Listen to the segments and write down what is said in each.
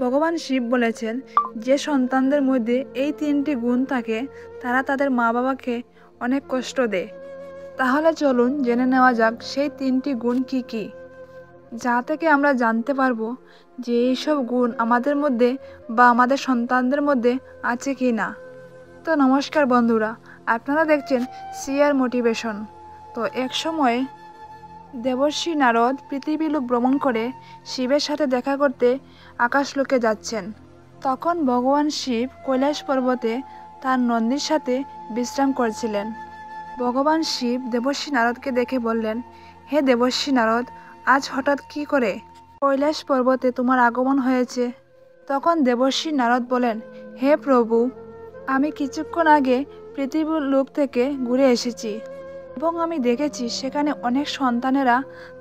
ভগবান শিব বলেছেন, যে সন্তানদের মধ্যে এই তিনটি গুণ থাকে তারা তাদের মা বাবাকে অনেক কষ্ট দেয়। তাহলে চলুন জেনে নেওয়া যাক সেই তিনটি গুণ কি কি, যা থেকে আমরা জানতে পারবো যে এইসব গুণ আমাদের মধ্যে বা আমাদের সন্তানদের মধ্যে আছে কি না। তো নমস্কার বন্ধুরা, আপনারা দেখছেন সিআর মোটিভেশন। তো এক সময় দেবর্ষি নারদ পৃথিবীলোক ভ্রমণ করে শিবের সাথে দেখা করতে আকাশলোকে যাচ্ছেন। তখন ভগবান শিব কৈলাস পর্বতে তার নন্দীর সাথে বিশ্রাম করছিলেন। ভগবান শিব দেবর্ষি নারদকে দেখে বললেন, হে দেবর্ষি নারদ, আজ হঠাৎ কি করে কৈলাস পর্বতে তোমার আগমন হয়েছে? তখন দেবর্ষি নারদ বলেন, হে প্রভু, আমি কিছুক্ষণ আগে পৃথিবীর লোক থেকে ঘুরে এসেছি এবং আমি দেখেছি সেখানে অনেক সন্তানেরা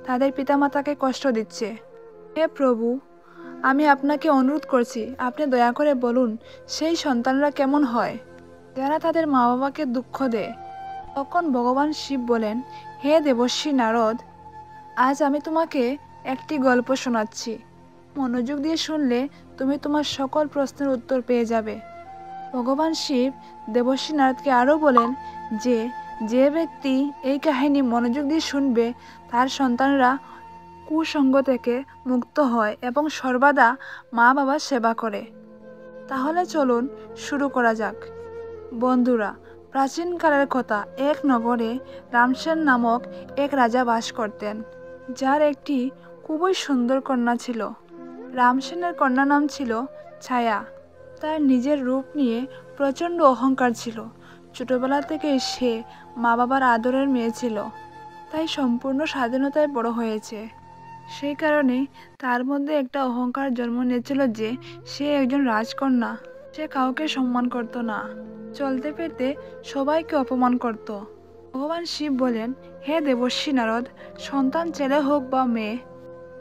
তাদের পিতামাতাকে কষ্ট দিচ্ছে। হে প্রভু, আমি আপনাকে অনুরোধ করছি, আপনি দয়া করে বলুন সেই সন্তানরা কেমন হয় যারা তাদের মা বাবাকে দুঃখ দেয়। তখন ভগবান শিব বলেন, হে দেবর্ষি নারদ, আজ আমি তোমাকে একটি গল্প শোনাচ্ছি। মনোযোগ দিয়ে শুনলে তুমি তোমার সকল প্রশ্নের উত্তর পেয়ে যাবে। ভগবান শিব দেবর্ষি নারদকে আরও বলেন যে যে ব্যক্তি এই কাহিনী মনোযোগ দিয়ে শুনবে তার সন্তানরা কুসঙ্গ থেকে মুক্ত হয় এবং সর্বদা মা বাবার সেবা করে। তাহলে চলুন শুরু করা যাক। বন্ধুরা, প্রাচীনকালের কথা, এক নগরে রামসেন নামক এক রাজা বাস করতেন, যার একটি খুবই সুন্দর কন্যা ছিল। রামসেনের কন্যার নাম ছিল ছায়া। তার নিজের রূপ নিয়ে প্রচণ্ড অহংকার ছিল। ছোটবেলা থেকে সে মা বাবার আদরের মেয়ে ছিল, তাই সম্পূর্ণ স্বাধীনতায় বড় হয়েছে। সেই কারণে তার মধ্যে একটা অহংকার জন্ম নিয়েছিল যে সে একজন রাজকন্যা। সে কাউকে সম্মান করত না, চলতে ফিরতে সবাইকে অপমান করত। ভগবান শিব বলেন, হে দেবর্ষি নারদ, সন্তান ছেলে হোক বা মেয়ে,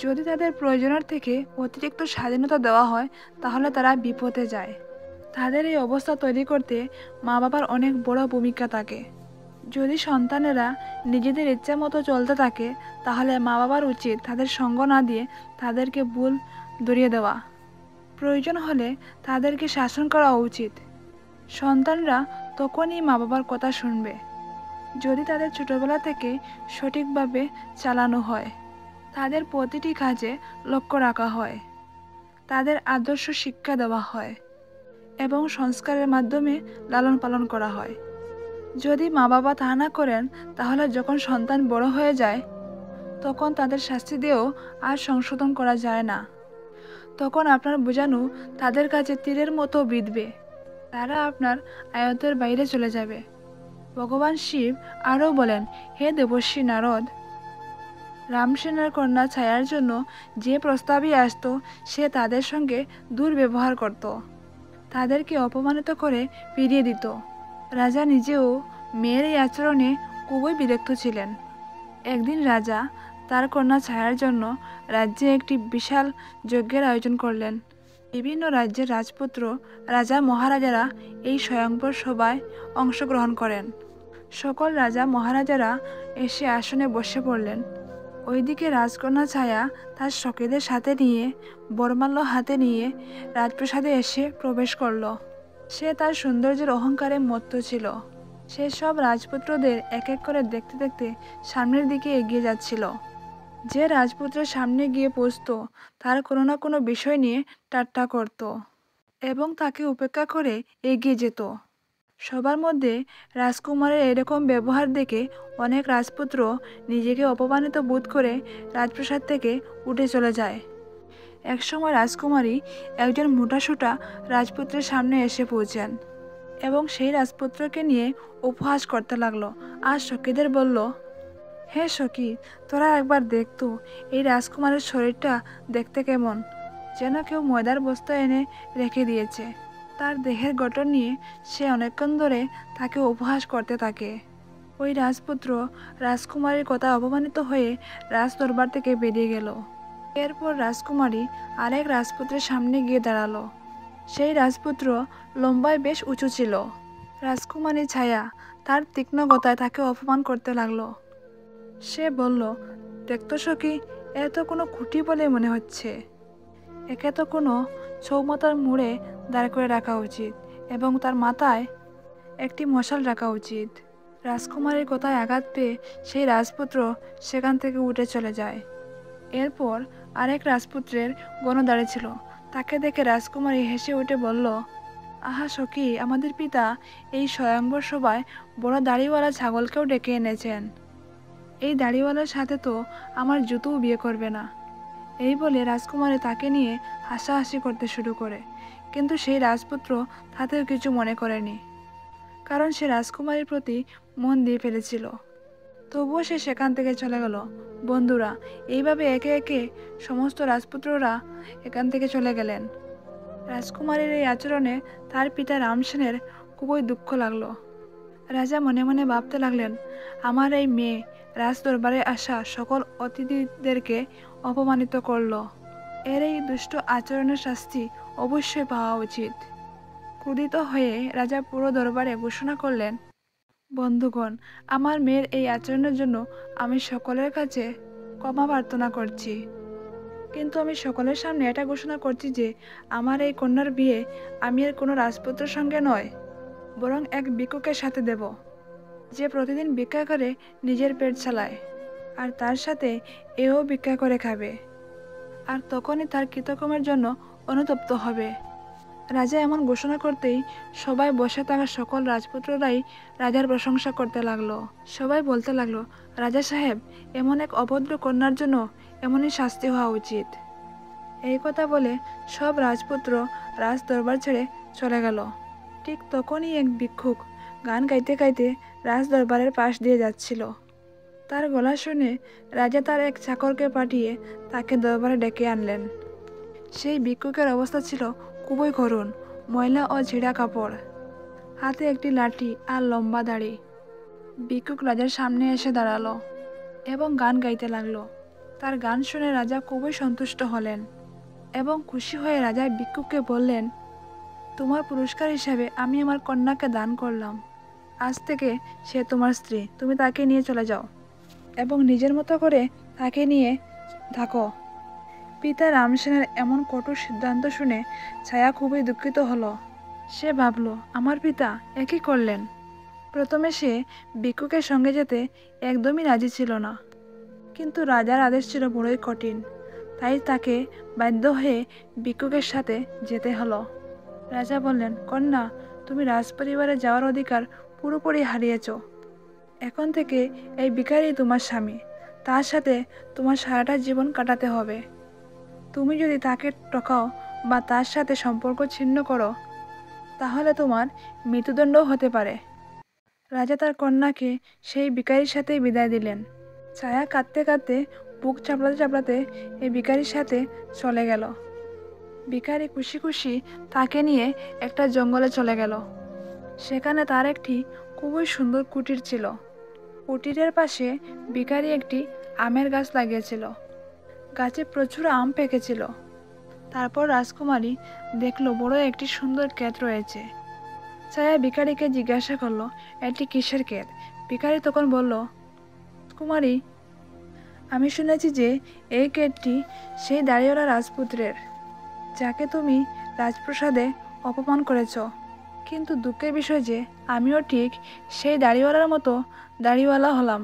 যদি তাদের প্রয়োজনের থেকে অতিরিক্ত স্বাধীনতা দেওয়া হয় তাহলে তারা বিপদে যায়। তাদের এই অবস্থা তৈরি করতে মা বাবার অনেক বড় ভূমিকা থাকে। যদি সন্তানেরা নিজেদের ইচ্ছা মতো চলতে থাকে তাহলে মা বাবার উচিত তাদের সঙ্গ না দিয়ে তাদেরকে ভুল ধরিয়ে দেওয়া। প্রয়োজন হলে তাদেরকে শাসন করা উচিত। সন্তানরা তখনই মা বাবার কথা শুনবে যদি তাদের ছোটবেলা থেকে সঠিকভাবে চালানো হয়, তাদের প্রতিটি কাজে লক্ষ্য রাখা হয়, তাদের আদর্শ শিক্ষা দেওয়া হয় এবং সংস্কারের মাধ্যমে লালন পালন করা হয়। যদি মা বাবা তা না করেন তাহলে যখন সন্তান বড় হয়ে যায় তখন তাদের শাস্তি দিয়েও আর সংশোধন করা যায় না। তখন আপনার বোঝানো তাদের কাছে তীরের মতো বিঁধবে, তারা আপনার আয়ত্তের বাইরে চলে যাবে। ভগবান শিব আরও বলেন, হে দেবর্ষি নারদ, রামসেনের কন্যা ছায়ার জন্য যে প্রস্তাবই আসত সে তাদের সঙ্গে দুর্ব্যবহার করত, তাদেরকে অপমানিত করে ফিরিয়ে দিত। রাজা নিজেও মেয়ের এই আচরণে খুবই বিরক্ত ছিলেন। একদিন রাজা তার কন্যা ছায়ার জন্য রাজ্যে একটি বিশাল যজ্ঞের আয়োজন করলেন। বিভিন্ন রাজ্যের রাজপুত্র, রাজা মহারাজারা এই স্বয়ংবর সভায় অংশগ্রহণ করেন। সকল রাজা মহারাজারা এসে আসনে বসে পড়লেন। ওইদিকে রাজকন্যা ছায়া তার সখীদের সাথে নিয়ে বরমাল্য হাতে নিয়ে রাজপ্রাসাদে এসে প্রবেশ করল। সে তার সৌন্দর্যের অহংকারে মত্ত ছিল। সে সব রাজপুত্রদের এক এক করে দেখতে দেখতে সামনের দিকে এগিয়ে যাচ্ছিল। যে রাজপুত্রের সামনে গিয়ে পৌঁছত তার কোনো না কোনো বিষয় নিয়ে ঠাট্টা করত এবং তাকে উপেক্ষা করে এগিয়ে যেত। সবার মধ্যে রাজকুমারের এরকম ব্যবহার দেখে অনেক রাজপুত্র নিজেকে অপমানিত বোধ করে রাজপ্রাসাদ থেকে উঠে চলে যায়। একসময় রাজকুমারী একজন মোটাসোটা রাজপুত্রের সামনে এসে পৌঁছান এবং সেই রাজপুত্রকে নিয়ে উপহাস করতে লাগলো আর সখীদের বলল, হে সখী, তোরা একবার দেখতো এই রাজকুমারের শরীরটা দেখতে কেমন, যেন কেউ ময়দার বস্তা এনে রেখে দিয়েছে। তার দেহের গঠন নিয়ে সে অনেকক্ষণ ধরে তাকে উপহাস করতে থাকে। ওই রাজপুত্র রাজকুমারীর কথা অপমানিত হয়ে রাজ দরবার থেকে বেরিয়ে গেল। এরপর রাজকুমারী আরেক রাজপুত্রের সামনে গিয়ে দাঁড়ালো। সেই রাজপুত্র লম্বায় বেশ উঁচু ছিল। রাজকুমারী ছায়া তার তীক্ষ্ণ গতায় তাকে অপমান করতে লাগলো। সে বলল, দেখতো সখী, এ তো কোনো খুঁটি বলে মনে হচ্ছে, একে তো কোনো চৌমাথার মোড়ে দাঁড় করে রাখা উচিত এবং তার মাথায় একটি মশাল রাখা উচিত। রাজকুমারীর কথায় আঘাত পেয়ে সেই রাজপুত্র সেখান থেকে উঠে চলে যায়। এরপর আরেক রাজপুত্রের গণ দাঁড়িয়েছিল। তাকে দেখে রাজকুমারী হেসে উঠে বলল, আহা সখী, আমাদের পিতা এই স্বয়ংবর সভায় বড় দাড়িওয়ালা ছাগলকেও ডেকে এনেছেন। এই দাড়িওয়ালার সাথে তো আমার জুতোও বিয়ে করবে না। এই বলে রাজকুমারী তাকে নিয়ে হাসাহাসি করতে শুরু করে, কিন্তু সেই রাজপুত্র তাতেও কিছু মনে করেনি, কারণ সে রাজকুমারীর প্রতি মন দিয়ে ফেলেছিল। তবুও সে সেখান থেকে চলে গেল। বন্ধুরা, এইভাবে একে একে সমস্ত রাজপুত্ররা এখান থেকে চলে গেলেন। রাজকুমারীর এই আচরণে তার পিতা রামসেনের খুবই দুঃখ লাগলো। রাজা মনে মনে ভাবতে লাগলেন, আমার এই মেয়ে রাজ দরবারে আসা সকল অতিথিদেরকে অপমানিত করলো। এর এই দুষ্ট আচরণের শাস্তি অবশ্যই পাওয়া উচিত। ক্রোধিত হয়ে রাজা পুরো দরবারে ঘোষণা করলেন, বন্ধুগণ, আমার মেয়ের এই আচরণের জন্য আমি সকলের কাছে ক্ষমা প্রার্থনা করছি, কিন্তু আমি সকলের সামনে এটা ঘোষণা করছি যে আমার এই কন্যার বিয়ে আমি এর কোনো রাজপুত্রের সঙ্গে নয়, বরং এক ভিক্ষুকের সাথে দেব, যে প্রতিদিন ভিক্ষা করে নিজের পেট চালায়, আর তার সাথে এও ভিক্ষা করে খাবে, আর তখনই তার কৃতকর্মের জন্য অনুতপ্ত হবে। রাজা এমন ঘোষণা করতেই সবাই বসে থাকা সকল রাজপুত্ররাই রাজার প্রশংসা করতে লাগলো। সবাই বলতে লাগলো, রাজা সাহেব, এমন এক অভদ্র কন্যার জন্য এমনই শাস্তি হওয়া উচিত। এই কথা বলে সব রাজপুত্র রাজ দরবার ছেড়ে চলে গেল। ঠিক তখনই এক ভিক্ষুক গান গাইতে গাইতে রাজ দরবারের পাশ দিয়ে যাচ্ছিল। তার গলা শুনে রাজা তার এক চাকরকে পাঠিয়ে তাকে দরবারে ডেকে আনলেন। সেই ভিক্ষুকের অবস্থা ছিল খুবই করুণ, ময়লা ও ছেঁড়া কাপড়, হাতে একটি লাঠি আর লম্বা দাড়ি। ভিক্ষুক রাজার সামনে এসে দাঁড়ালো এবং গান গাইতে লাগলো। তার গান শুনে রাজা খুবই সন্তুষ্ট হলেন এবং খুশি হয়ে রাজা ভিক্ষুককে বললেন, তোমার পুরস্কার হিসাবে আমি আমার কন্যাকে দান করলাম। আজ থেকে সে তোমার স্ত্রী, তুমি তাকে নিয়ে চলে যাও এবং নিজের মতো করে তাকে নিয়ে থাকো। পিতা রামসেনের এমন কঠোর সিদ্ধান্ত শুনে ছায়া খুবই দুঃখিত হলো। সে ভাবল, আমার পিতা একই করলেন। প্রথমে সে ভিক্ষুকের সঙ্গে যেতে একদমই রাজি ছিল না, কিন্তু রাজার আদেশ ছিল বড়ই কঠিন, তাই তাকে বাধ্য হয়ে ভিক্ষুকের সাথে যেতে হলো। রাজা বললেন, কন্যা, তুমি রাজপরিবারে যাওয়ার অধিকার পুরোপুরি হারিয়েছ। এখন থেকে এই ভিখারি তোমার স্বামী, তার সাথে তোমার সারাটা জীবন কাটাতে হবে। তুমি যদি তাকে ঠকাও বা তার সাথে সম্পর্ক ছিন্ন করো, তাহলে তোমার মৃত্যুদণ্ডও হতে পারে। রাজা তার কন্যাকে সেই ভিখারির সাথেই বিদায় দিলেন। ছায়া কাঁদতে কাঁদতে বুক চাপড়াতে চাপড়াতে এই ভিখারির সাথে চলে গেল। ভিখারি খুশি খুশি তাকে নিয়ে একটা জঙ্গলে চলে গেল। সেখানে তার একটি খুবই সুন্দর কুটির ছিল। কুটিরের পাশে ভিখারি একটি আমের গাছ লাগিয়েছিল। গাছে প্রচুর আম পেকেছিল। তারপর রাজকুমারী দেখলো বড় একটি সুন্দর ক্ষেত রয়েছে। ছায়া ভিখারিকে জিজ্ঞাসা করলো, এটি কিসের ক্ষেত? ভিখারি তখন বলল, কুমারী, আমি শুনেছি যে এই ক্ষেতটি সেই দাড়িওয়ালা রাজপুত্রের, যাকে তুমি রাজপ্রাসাদে অপমান করেছ। কিন্তু দুঃখের বিষয় যে আমিও ঠিক সেই দাড়িওয়ালার মতো দাড়িওয়ালা হলাম।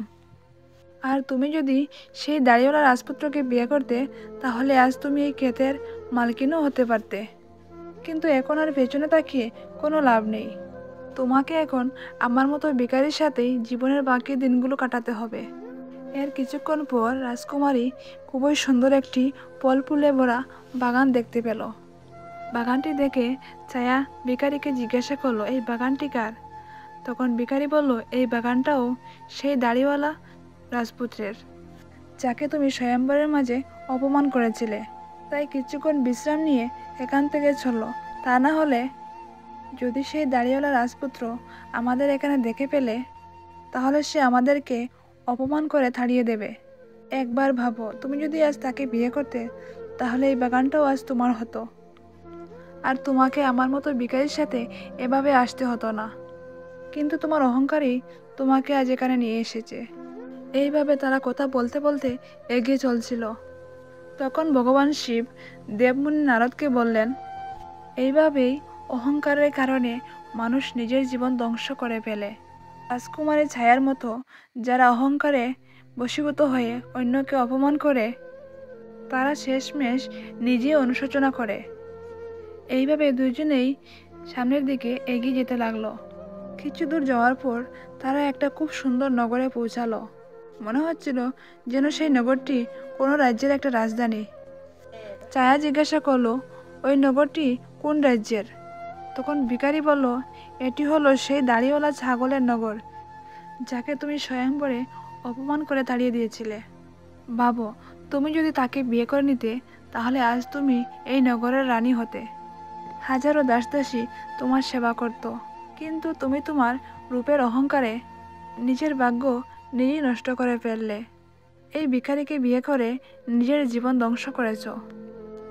আর তুমি যদি সেই দাড়িওয়ালা রাজপুত্রকে বিয়ে করতে, তাহলে আজ তুমি এই ক্ষেতের মালকিনও হতে পারতে। কিন্তু এখন আর পেছনে তাকিয়ে কোনো লাভ নেই। তোমাকে এখন আমার মতো ভিখারির সাথেই জীবনের বাকি দিনগুলো কাটাতে হবে। এর কিছুক্ষণ পর রাজকুমারী খুবই সুন্দর একটি ফল ফুলে ভরা বাগান দেখতে পেল। বাগানটি দেখে ছায়া ভিখারিকে জিজ্ঞাসা করলো, এই বাগানটি কার? তখন ভিখারি বলল, এই বাগানটাও সেই দাড়িওয়ালা রাজপুত্রের, যাকে তুমি স্বয়ম্বরের মাঝে অপমান করেছিলে। তাই কিছুক্ষণ বিশ্রাম নিয়ে এখান থেকে চলো, তা না হলে যদি সেই দাড়িওয়ালা রাজপুত্র আমাদের এখানে দেখে ফেলে, তাহলে সে আমাদেরকে অপমান করে তাড়িয়ে দেবে। একবার ভাবো, তুমি যদি আজ তাকে বিয়ে করতে, তাহলে এই বাগানটাও আজ তোমার হতো, আর তোমাকে আমার মতো ভিখারির সাথে এভাবে আসতে হতো না। কিন্তু তোমার অহংকারই তোমাকে আজ এখানে নিয়ে এসেছে। এইভাবে তারা কথা বলতে বলতে এগিয়ে চলছিল। তখন ভগবান শিব দেবমুনি নারদকে বললেন, এইভাবেই অহংকারের কারণে মানুষ নিজের জীবন ধ্বংস করে ফেলে। রাজকুমারী ছায়ার মতো যারা অহংকারে বশীভূত হয়ে অন্যকে অপমান করে, তারা শেষমেশ নিজেই অনুশোচনা করে। এইভাবে দুজনেই সামনের দিকে এগিয়ে যেতে লাগলো। কিছু দূর যাওয়ার পর তারা একটা খুব সুন্দর নগরে পৌঁছালো। মনে হচ্ছিল যেন সেই নগরটি কোনো রাজ্যের একটা রাজধানী। ছায়া জিজ্ঞাসা করলো, ওই নগরটি কোন রাজ্যের? তখন ভিখারি বলল, এটি হলো সেই দাড়িওয়ালা ছাগলের নগর, যাকে তুমি স্বয়ংবরে অপমান করে তাড়িয়ে দিয়েছিলে। ভাবো, তুমি যদি তাকে বিয়ে করে নিতে, তাহলে আজ তুমি এই নগরের রানী হতে। হাজারো দাসদাসী তোমার সেবা করত, কিন্তু তুমি তোমার রূপের অহংকারে নিজের ভাগ্য নিজেই নষ্ট করে ফেললে। এই ভিখারিকে বিয়ে করে নিজের জীবন ধ্বংস করেছ।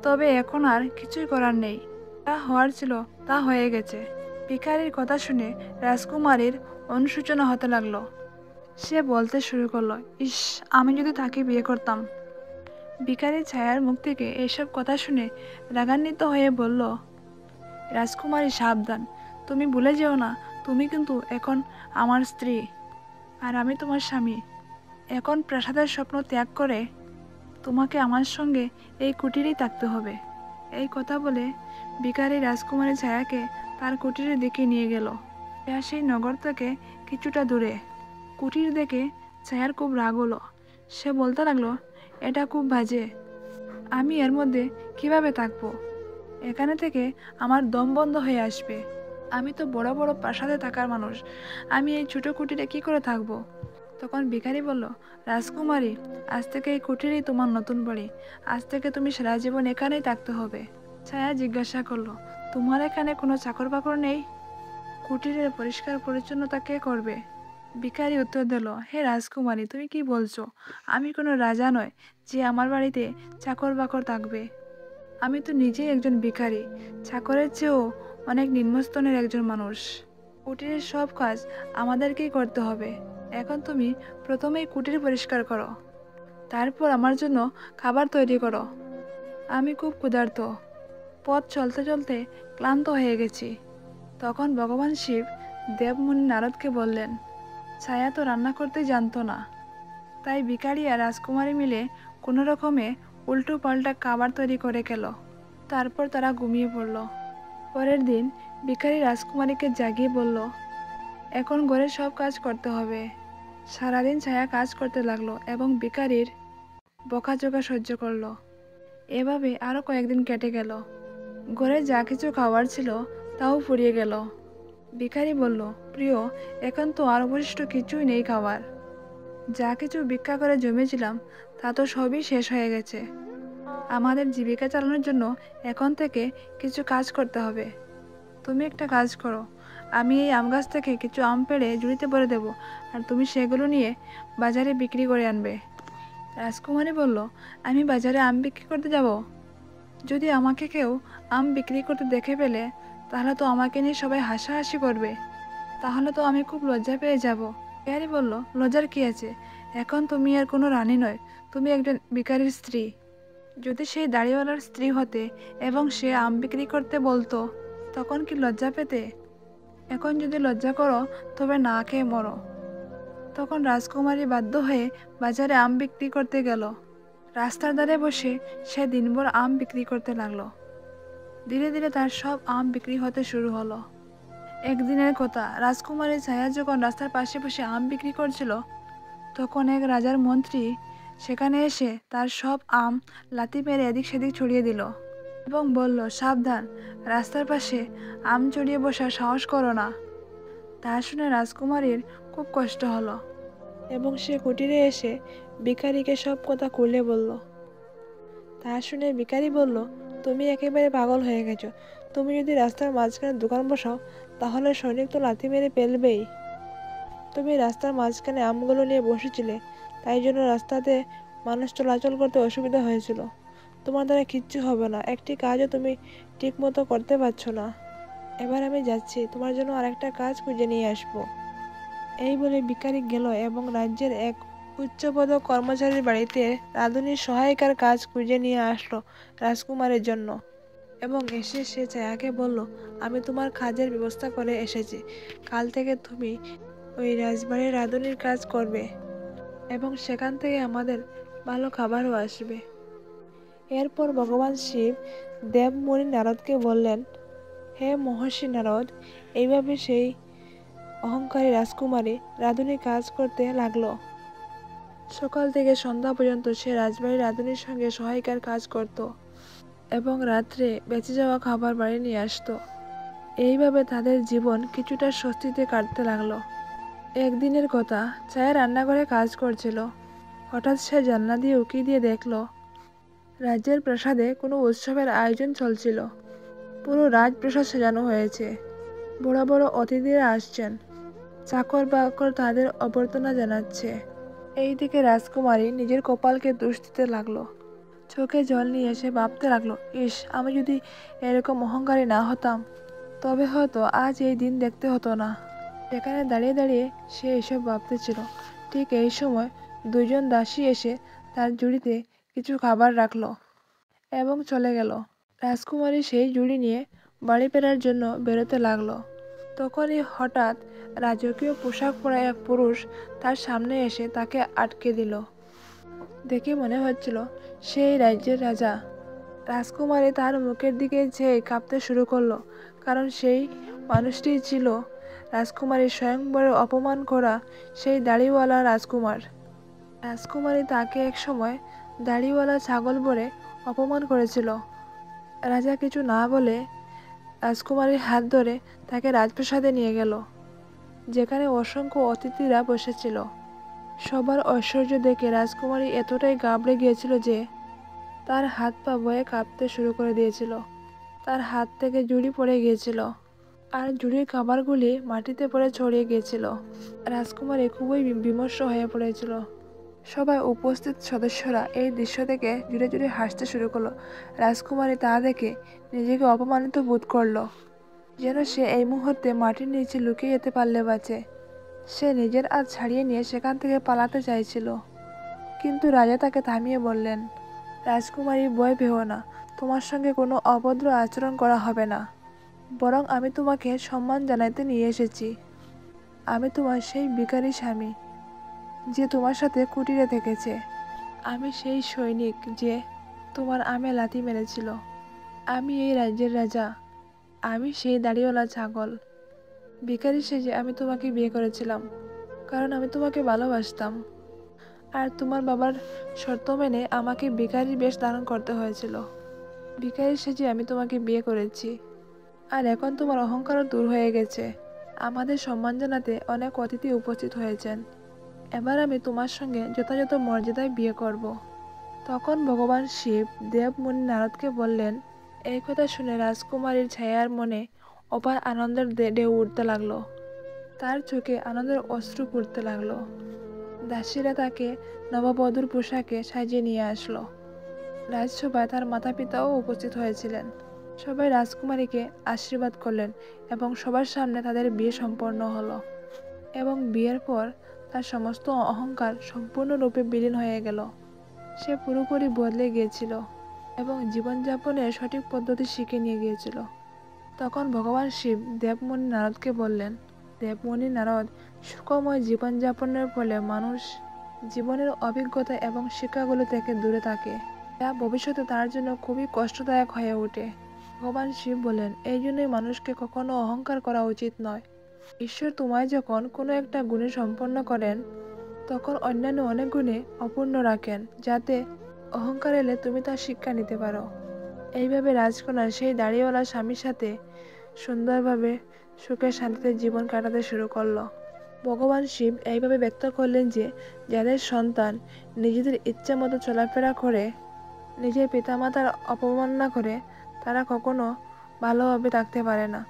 তবে এখন আর কিছুই করার নেই, যা হওয়ার ছিল তা হয়ে গেছে। ভিখারির কথা শুনে রাজকুমারীর অনুশোচনা হতে লাগলো। সে বলতে শুরু করলো, ইস, আমি যদি তাকে বিয়ে করতাম। ভিখারির ছায়ার মুখ থেকে এসব কথা শুনে রাগান্বিত হয়ে বলল, রাজকুমারী সাবধান, তুমি ভুলে যেও না, তুমি কিন্তু এখন আমার স্ত্রী আর আমি তোমার স্বামী। এখন প্রাসাদের স্বপ্ন ত্যাগ করে তোমাকে আমার সঙ্গে এই কুটিরেই থাকতে হবে। এই কথা বলে ভিখারি রাজকুমারী ছায়াকে তার কুটিরের দিকে নিয়ে গেল। ছায়া সেই নগর থেকে কিছুটা দূরে। কুটির দেখে ছায়ার খুব রাগ হলো। সে বলতে লাগলো, এটা খুব বাজে, আমি এর মধ্যে কিভাবে থাকবো? এখানে থেকে আমার দম বন্ধ হয়ে আসবে। আমি তো বড় বড় প্রাসাদে থাকার মানুষ, আমি এই ছোট কুটিরে কি করে থাকবো? তখন ভিখারি বলল, রাজকুমারী, আজ থেকে এই কুটিরেই তোমার নতুন বাড়ি। আজ থেকে তুমি সারা জীবন এখানেই থাকতে হবে। ছায়া জিজ্ঞাসা করলো, তোমার এখানে কোনো চাকর বাকর নেই? কুটিরের পরিষ্কার পরিচ্ছন্নতা কে করবে? ভিখারি উত্তর দিল, হে রাজকুমারী, তুমি কি বলছো? আমি কোনো রাজা নয় যে আমার বাড়িতে চাকর বাকর থাকবে। আমি তো নিজেই একজন ভিখারি, চাকরের চেয়েও অনেক নিম্নস্তনের একজন মানুষ। কুটিরের সব কাজ আমাদেরকেই করতে হবে। এখন তুমি প্রথমেই কুটির পরিষ্কার করো, তারপর আমার জন্য খাবার তৈরি করো। আমি খুব ক্ষুধার্ত, পথ চলতে চলতে ক্লান্ত হয়ে গেছি। তখন ভগবান শিব দেবমুনি নারদকে বললেন, ছায়া তো রান্না করতে জানতো না, তাই ভিখারি আর রাজকুমারী মিলে কোনো রকমে উল্টো পাল্টা খাবার তৈরি করে খেল। তারপর তারা ঘুমিয়ে পড়ল। পরের দিন ভিখারি রাজকুমারীকে জাগিয়ে বলল, এখন ঘরের সব কাজ করতে হবে। সারাদিন ছায়া কাজ করতে লাগলো এবং ভিখারির বকাঝকা সহ্য করলো। এভাবে আরো কয়েকদিন কেটে গেল। ঘরে যা কিছু খাবার ছিল তাও ফুরিয়ে গেল। ভিখারি বলল, প্রিয়, এখন তো আর অবশিষ্ট কিছুই নেই খাবার। যা কিছু ভিক্ষা করে জমেছিলাম তা তো সবই শেষ হয়ে গেছে। আমাদের জীবিকা চালানোর জন্য এখন থেকে কিছু কাজ করতে হবে। তুমি একটা কাজ করো, আমি এই আম গাছ থেকে কিছু আম পেড়ে ঝুড়িতে ভরে দেবো, আর তুমি সেগুলো নিয়ে বাজারে বিক্রি করে আনবে। রাজকুমারী বলল, আমি বাজারে আম বিক্রি করতে যাব? যদি আমাকে কেউ আম বিক্রি করতে দেখে ফেলে, তাহলে তো আমাকে নিয়ে সবাই হাসাহাসি করবে। তাহলে তো আমি খুব লজ্জা পেয়ে যাব। ভিখারি বলল, লজ্জার কি আছে? এখন তুমি আর কোনো রানী নয়, তুমি একজন ভিখারির স্ত্রী। যদি সেই দাড়িওয়ালার স্ত্রী হতে এবং সে আম বিক্রি করতে বলতো, তখন কি লজ্জা পেতে? এখন যদি লজ্জা করো, তবে না খেয়ে মরো। তখন রাজকুমারী বাধ্য হয়ে বাজারে আম বিক্রি করতে গেল। রাস্তার ধারে বসে সে দিনভর আম বিক্রি করতে লাগলো। ধীরে ধীরে তার সব আম বিক্রি হতে শুরু হলো। একদিনের কথা, রাজকুমারী ছায়া যখন রাস্তার পাশে বসে আম বিক্রি করছিল, তখন এক রাজার মন্ত্রী সেখানে এসে তার সব আম লাথি মেরে এদিক সেদিক ছড়িয়ে দিল এবং বলল, সাবধান, রাস্তার পাশে আম ছড়িয়ে বসার সাহস করো না। তা শুনে রাজকুমারীর খুব কষ্ট হলো এবং সে কুটিরে এসে ভিখারিকে সব কথা খুলে বলল। তা শুনে ভিখারি বলল, তুমি একেবারে পাগল হয়ে গেছো। তুমি যদি রাস্তার মাঝখানে দোকান বসাও, তাহলে সৈনিক তো লাথি মেরে ফেলবেই। তুমি রাস্তার মাঝখানে আমগুলো নিয়ে বসেছিলে, তাই জন্য রাস্তাতে মানুষ চলাচল করতে অসুবিধা হয়েছিল। তোমার দ্বারা কিচ্ছু হবে না, একটি কাজও তুমি ঠিক মতো করতে পারছো না। এবার আমি যাচ্ছি, তোমার জন্য আরেকটা কাজ খুঁজে নিয়ে আসবো। এই বলে ভিখারি গেল এবং রাজ্যের এক উচ্চপদস্থ কর্মচারীর বাড়িতে রাঁধুনির সহায়িকার কাজ খুঁজে নিয়ে আসলো রাজকুমারের জন্য। এবং এসে সে ছায়াকে বলল, আমি তোমার কাজের ব্যবস্থা করে এসেছি। কাল থেকে তুমি ওই রাজবাড়ির রাঁধুনির কাজ করবে এবং সেখান থেকে আমাদের ভালো খাবারও আসবে। এরপর ভগবান শিব দেবমুনি নারদকে বললেন, হে মহর্ষি নারদ, এইভাবে সেই অহংকারী রাজকুমারী রাঁধুনি কাজ করতে লাগলো। সকাল থেকে সন্ধ্যা পর্যন্ত সে রাজবাড়ির রাঁধুনির সঙ্গে সহায়িকার কাজ করত এবং রাত্রে বেঁচে যাওয়া খাবার বাড়ি নিয়ে আসতো। এইভাবে তাদের জীবন কিছুটা স্বস্তিতে কাটতে লাগলো। একদিনের কথা, ছায়া রান্নাঘরে কাজ করছিল। হঠাৎ সে জানলা দিয়ে উঁকি দিয়ে দেখলো রাজ্যের প্রাসাদে কোনো উৎসবের আয়োজন চলছিল। পুরো রাজপ্রাসাদ সাজানো হয়েছে। বড় বড় অতিথিরা আসছেন। চাকর বাকর তাদের অভ্যর্থনা জানাচ্ছে। এইদিকে রাজকুমারী নিজের কপালকে দোষ দিতে লাগলো। চোখে জল নিয়ে সে ভাবতে লাগলো, ইস, আমি যদি এরকম অহংকারী না হতাম তবে হয়তো আজ এই দিন দেখতে হতো না। সেখানে দাঁড়িয়ে দাঁড়িয়ে সে এসব ভাবতেছিল। ঠিক এই সময় দুজন দাসী এসে তার ঝুড়িতে কিছু খাবার রাখলো এবং চলে গেল। রাজকুমারী সেই ঝুড়ি নিয়ে বাড়ি ফেরার জন্য বেরোতে লাগলো। তখনই হঠাৎ রাজকীয় পোশাক পরা এক পুরুষ তার সামনে এসে তাকে আটকে দিল। দেখে মনে হচ্ছিল সেই রাজ্যের রাজা। রাজকুমারী তার মুখের দিকে চেয়ে কাঁপতে শুরু করলো, কারণ সেই মানুষটি ছিল রাজকুমারীর স্বয়ংবরে অপমান করা সেই দাড়িওয়ালা রাজকুমার। রাজকুমারী তাকে একসময় দাড়িওয়ালা ছাগল বলে অপমান করেছিল। রাজা কিছু না বলে রাজকুমারীর হাত ধরে তাকে রাজপ্রাসাদে নিয়ে গেল, যেখানে অসংখ্য অতিথিরা বসেছিল। সবার ঐশ্বর্য দেখে রাজকুমারী এতটাই ঘাবড়ে গিয়েছিল যে তার হাত পা ভয়ে কাঁপতে শুরু করে দিয়েছিল। তার হাত থেকে ঝুড়ি পড়ে গিয়েছিল আর ঝুড়ির খাবারগুলি মাটিতে পড়ে ছড়িয়ে গিয়েছিল। রাজকুমারী খুবই বিমর্ষ হয়ে পড়েছিল। সবাই উপস্থিত সদস্যরা এই দৃশ্য দেখে জুড়ে জুড়ে হাসতে শুরু করলো। রাজকুমারী তা দেখে নিজেকে অপমানিত বোধ করলো, যেন সে এই মুহূর্তে মাটির নিচে লুকিয়ে যেতে পারলে বাঁচে। সে নিজের হাত ছাড়িয়ে নিয়ে সেখান থেকে পালাতে চাইছিল, কিন্তু রাজা তাকে থামিয়ে বললেন, রাজকুমারী, ভয় পেও না, তোমার সঙ্গে কোনো অভদ্র আচরণ করা হবে না, বরং আমি তোমাকে সম্মান জানাতে নিয়ে এসেছি। আমি তোমার সেই ভিখারি স্বামী যে তোমার সাথে কুটিরে থেকেছে। আমি সেই সৈনিক যে তোমার আমে লাথি মেরেছিল। আমি এই রাজ্যের রাজা। আমি সেই দাড়িওয়ালা ছাগল। ভিখারি সেজে আমি তোমাকে বিয়ে করেছিলাম, কারণ আমি তোমাকে ভালোবাসতাম। আর তোমার বাবার শর্ত মেনে আমাকে ভিখারির বেশ ধারণ করতে হয়েছিল। ভিখারি সেজে আমি তোমাকে বিয়ে করেছি। আর এখন তোমার অহংকারও দূর হয়ে গেছে। আমাদের সম্মান জানাতে অনেক অতিথি উপস্থিত হয়েছেন। এবার আমি তোমার সঙ্গে যথাযথ মর্যাদায় বিয়ে করব। তখন ভগবান শিব দেবমুনি নারদকে বললেন। এই কথা শুনে রাজকুমারীর ছায়ার মনে অপার আনন্দের ঢেউ উঠতে লাগলো। তার চোখে আনন্দের অশ্রু পড়তে লাগলো। দাসীরা তাকে নববধূর পোশাকে সাজিয়ে নিয়ে আসলো। রাজসভায় তার মাতা পিতাও উপস্থিত হয়েছিলেন। সবাই রাজকুমারীকে আশীর্বাদ করলেন এবং সবার সামনে তাদের বিয়ে সম্পন্ন হলো। এবং বিয়ের পর তার সমস্ত অহংকার সম্পূর্ণরূপে বিলীন হয়ে গেল। সে পুরোপুরি বদলে গিয়েছিল এবং জীবনযাপনের সঠিক পদ্ধতি শিখে নিয়ে গিয়েছিল। তখন ভগবান শিব দেবমুনি নারদকে বললেন, দেবমুনি নারদ, সুখময় জীবনযাপনের ফলে মানুষ জীবনের অভিজ্ঞতা এবং শিক্ষাগুলো থেকে দূরে থাকে, যা ভবিষ্যতে তার জন্য খুবই কষ্টদায়ক হয়ে ওঠে। ভগবান শিব বলেন, এই জন্যই মানুষকে কখনো অহংকার করা উচিত নয়। ঈশ্বর তোমায় যখন কোনো একটা গুণে সম্পন্ন করেন, তখন অন্যান্য অনেক গুণে অপূর্ণ রাখেন, যাতে অহংকার এলে তুমি তার শিক্ষা নিতে পারো। এইভাবে রাজকন্যা সেই দাড়িওয়ালা স্বামীর সাথে সুন্দরভাবে সুখে শান্তিতে জীবন কাটাতে শুরু করলো। ভগবান শিব এইভাবে ব্যক্ত করলেন যে যাদের সন্তান নিজেদের ইচ্ছা মতো চলাফেরা করে, নিজের পিতামাতার অপমাননা করে, তারা কখনো ভালোভাবে থাকতে পারে না।